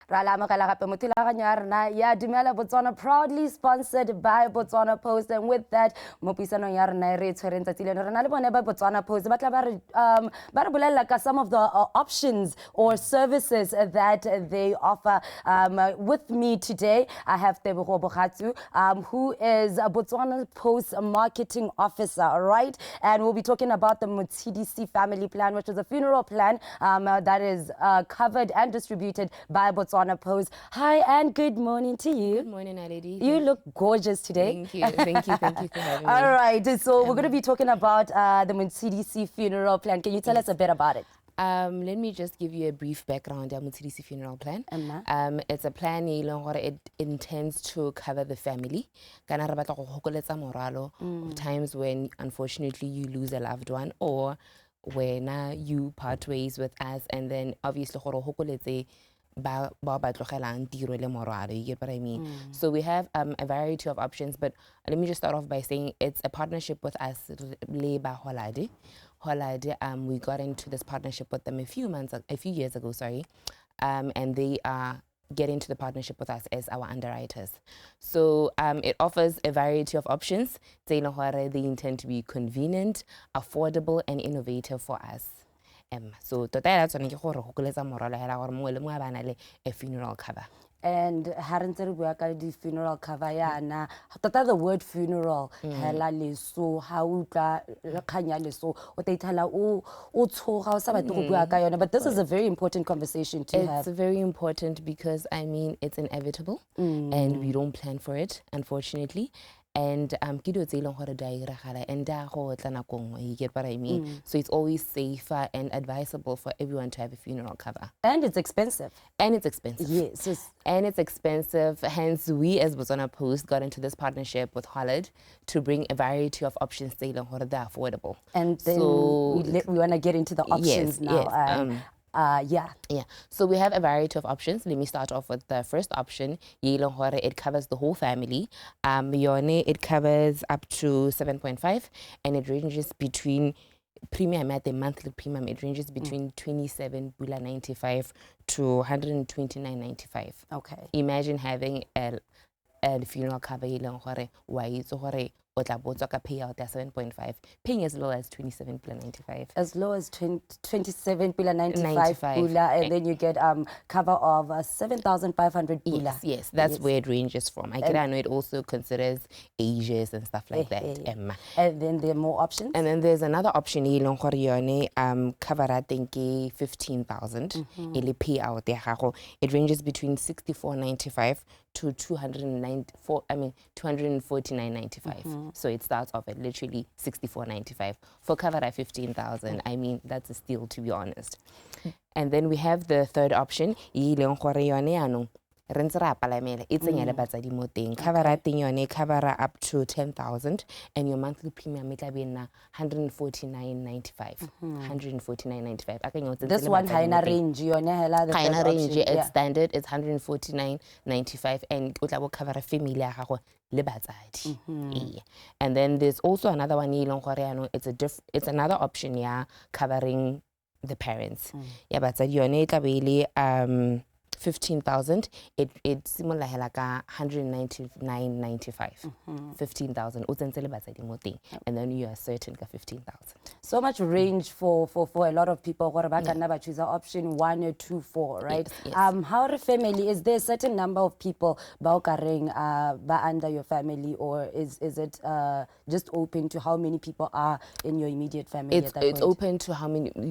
Ya dumela Botswana, proudly sponsored by Botswana Post, and with that mopuisano ya rena re tshwereng tsatsi leno rena le bone ba Botswana Post ba tla ba re bolella ka some of the options or services that they offer. With me today I have Tebogo Bogacu, who is a Botswana Post Marketing Officer, all right? And we'll be talking about the Motshidisi family plan, which is a funeral plan that is covered and distributed by Botswana Post. Hi and good morning to you. Good morning, Aledi. You look gorgeous today. Thank you. Thank you for having me. All right, so we're going to be talking about the Motshidisi funeral plan. Can you tell us a bit about it? Let me just give you a brief background on Motshidisi funeral plan. It's a plan it intends to cover the family. Of times when unfortunately you lose a loved one, or when you part ways with us, and then obviously you get what I mean? So we have a variety of options, but let me just start off by saying it's a partnership with us, Labor Holade. We got into this partnership with them a few years ago, and they are getting into the partnership with us as our underwriters. So it offers a variety of options. They intend to be convenient, affordable, and innovative for us. So that's a funeral cover. And the funeral cover the word funeral but this is a very important conversation to have. It's very important because I mean it's inevitable and we don't plan for it, unfortunately. And you get what I mean? So it's always safer and advisable for everyone to have a funeral cover. And it's expensive. Yes. And it's expensive. Hence, we as Botswana Post got into this partnership with Holland to bring a variety of options that are affordable. And then we want to get into the options now. Yeah. So we have a variety of options. Let me start off with the first option. It covers the whole family. It covers up to 7.5, and it ranges between premium at the monthly premium. It ranges between 27.95 to 129.95. Okay. Imagine having a funeral cover payout at 7.5, paying as low as 27.95. As low as 27.95, and then you get cover of 7,500. Yes, that's where it ranges from. I know it also considers ages and stuff like that. And then there are more options. And then there's another option. Cover I think 15,000. Payout. It ranges between 64.95 to 249.95. So it starts off at literally 64.95 for cover at 15,000. I mean, that's a steal, to be honest. And then we have the third option. It's cover up to 10,000, and your monthly premium is 149.95. 149.95. This one high range. It's standard. It's 149.95, and will cover a family. And then there's also another one. It's another option. Covering the parents. But 15,000. It's similar like 199.95. 15,000. And then you are certain 15,000. So much range for a lot of people. Choose option 1, 2, 4, right? Yes. How the family, is there a certain number of people under your family, or is it just open to how many people are in your immediate family? It's open to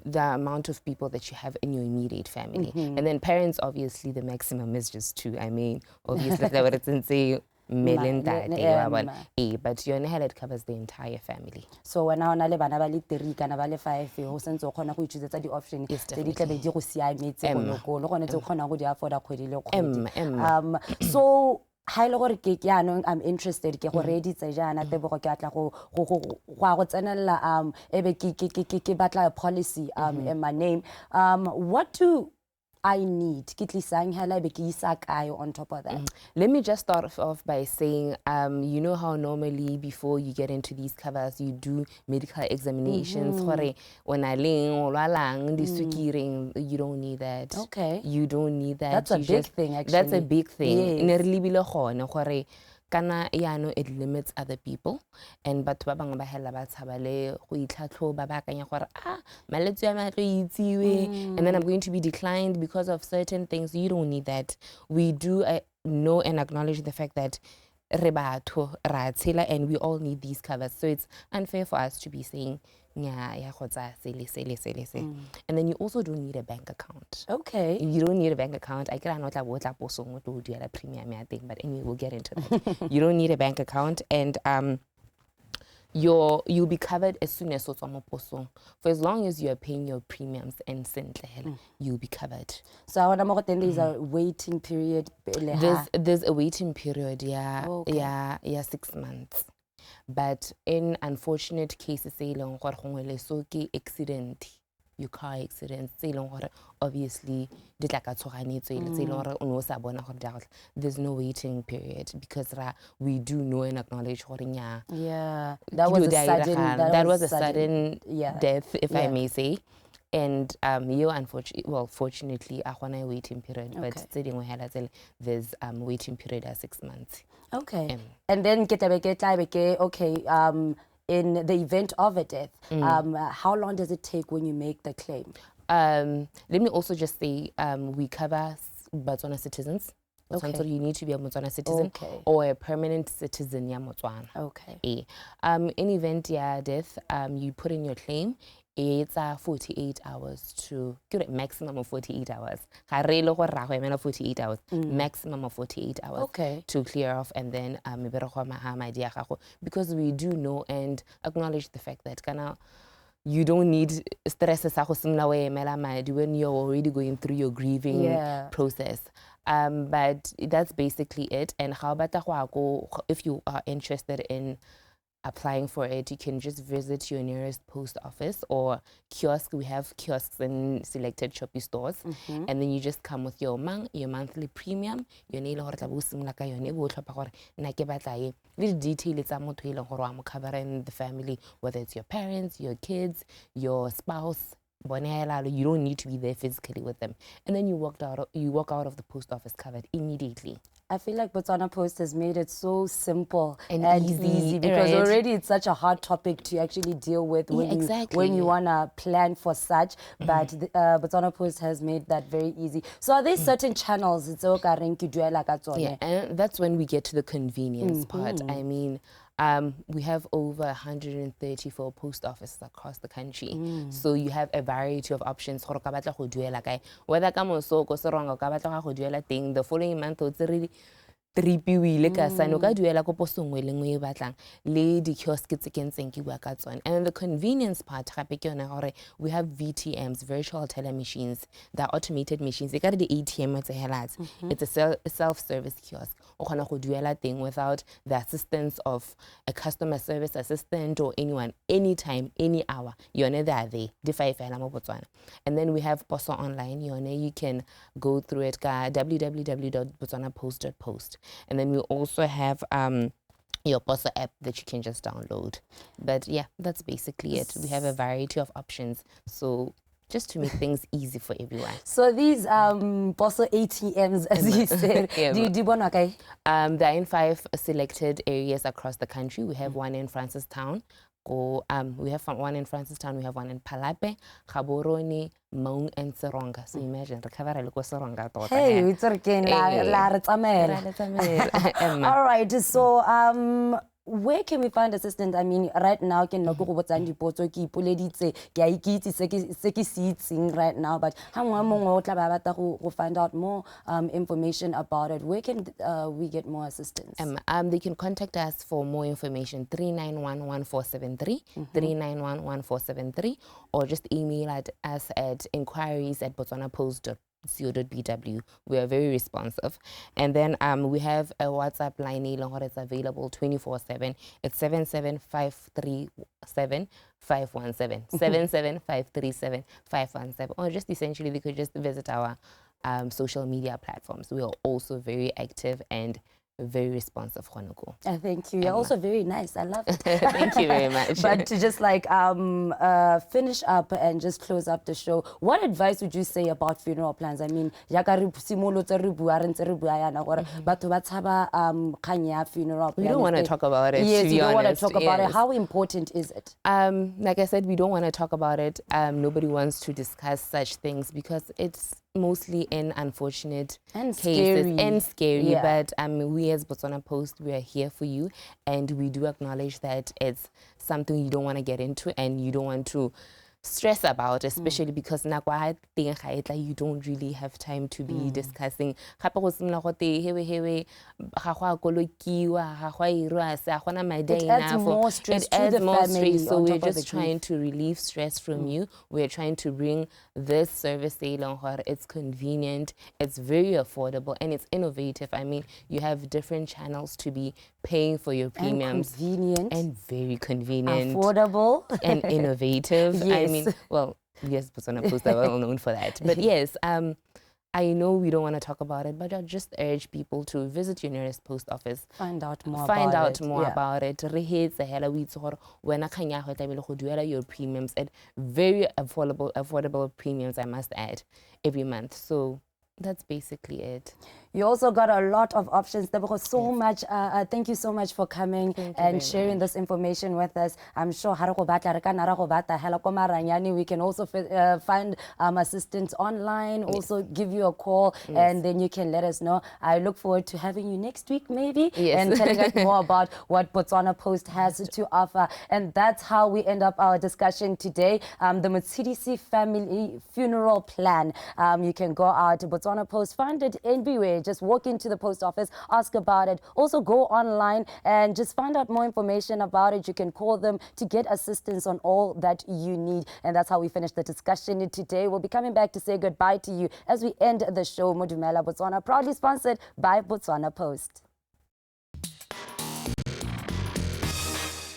the amount of people that you have in your immediate family. And then parents, obviously the maximum is just 2. I mean, obviously what it's in say million but it covers the entire family. So when I le bana ba le 3 kana ba le 5 ho sentse o khona go ithusetsa di option tse di tlebe di go siametse go lokolo gone tse o khona go di afford kgwedi le kgwedi. So I'm interested ke go reditse jana Tebogo ke atla go tsenela ebe ke batla a policy in my name. What do I need ke tlisang hela be ke isa kae on top of that? Let me just start off by saying, you know how normally before you get into these covers, you do medical examinations. You don't need that. Okay. You don't need that. That's a you big just, thing, actually. That's a big thing. Yes. Kana yano it limits other people, and batho ba bangwe ba hela ba tshaba le go itlhatlhoba ba akanya gore malwetse a ma tlo itsiwe, and then I'm going to be declined because of certain things. You don't need that. We do know and acknowledge the fact that re batho ra tshela and we all need these covers, so it's unfair for us to be saying and then you also don't need a bank account. Okay. You don't need a bank account. I can't not do a premium thing, but anyway, we'll get into that. You don't need a bank account, and you'll be covered as soon as for as long as you're paying your premiums and you'll be covered. So there's a waiting period. There's a waiting period, yeah. Okay. Yeah, 6 months. But in unfortunate cases, say accident, your car accident, say obviously there's no waiting period, because we do know and acknowledge yeah, that was a sudden death, if I may say. And fortunately, a waiting period, but there's waiting period at 6 months. Okay. And then in the event of a death, how long does it take when you make the claim? Let me also just say, we cover Botswana citizens. Okay. So you need to be a Botswana citizen, okay, or a permanent citizen ya Botswana. Okay. In event death, you put in your claim. It's 48 hours to get a maximum of 48 hours. 48 hours. Maximum of 48 hours. Okay. To clear off, and then because we do know and acknowledge the fact that you don't need stress when you're already going through your grieving process. But that's basically it. And if you are interested in applying for it, you can just visit your nearest post office or kiosk. We have kiosks in selected Shopee stores, and then you just come with your monthly premium, your nail or cover in the family, whether it's your parents, your kids, your spouse. You don't need to be there physically with them, and then you walk out of the post office covered immediately. I feel like Botswana Post has made it so simple and easy, right? because already it's such a hard topic to actually deal with when you want to plan for such, but Botswana Post has made that very easy. So are there certain channels? Yeah, and that's when we get to the convenience part. I mean, we have over 134 post offices across the country. So you have a variety of options. Whether the following month, and the convenience part, we have VTMs, virtual teller machines, the automated machines. They got the ATM. It's a self-service kiosk without the assistance of a customer service assistant or anyone, anytime, any hour. There. And then we have Poso Online. You can go through it, www.BotswanaPost.post. And then we also have your Poso app that you can just download. But yeah, that's basically it. We have a variety of options. So just to make things easy for everyone. So these Poso ATMs, as you said, they're in 5 selected areas across the country. We have one in Francistown. We have one in Francistown, we have one in Palape, Gaborone, Maung, and Seronga. So imagine, recover Seronga. Hey, it's okay. All right, so where can we find assistance? I mean, right now, right now, but how find out more information about it? Where can we get more assistance? They can contact us for more information, 391-1473, 391-1473, or just email us at inquiries@BotswanaPost.official. .co.bw. We are very responsive. And then we have a WhatsApp line it's available 24/7. It's 77537 517 77537 517, or just essentially they could just visit our social media platforms. We are also very active and very responsive. Thank you. You're also very nice. I love it. Thank you very much. But to just like finish up and just close up the show, what advice would you say about funeral plans? I mean, funeral plan. We don't want to talk about it. Yes, to be you don't want to honest. talk about it. Yes. How important is it? Like I said, we don't want to talk about it. Nobody wants to discuss such things because it's mostly in unfortunate And cases scary. and scary. Yeah. But we as Botswana Post, we are here for you, and we do acknowledge that it's something you don't want to get into and you don't want to stress about, especially because you don't really have time to be discussing. It adds more stress to the family. So on we're top of the just trying to relieve stress from you. We're trying to bring this service. It's convenient, it's very affordable, and it's innovative. I mean, you have different channels to be paying for your premiums. And convenient. And very convenient. Affordable. And innovative. Yes. I mean, well, yes, Botswana Post are well known for that. But yes, I know we don't want to talk about it, but I just urge people to visit your nearest post office. Find out more about it. Your premiums at very affordable premiums, I must add, every month. So that's basically it. You also got a lot of options. Tebogo, so much. Thank you so much for coming and sharing this information with us. I'm sure we can also find assistance online, also give you a call, and then you can let us know. I look forward to having you next week, maybe, and telling us more about what Botswana Post has to offer. And that's how we end up our discussion today. The Motshidisi family funeral plan. You can go out to Botswana Post, find it everywhere. Just walk into the post office, ask about it. Also go online and just find out more information about it. You can call them to get assistance on all that you need. And that's how we finish the discussion today. We'll be coming back to say goodbye to you as we end the show. Modumela Botswana, proudly sponsored by Botswana Post.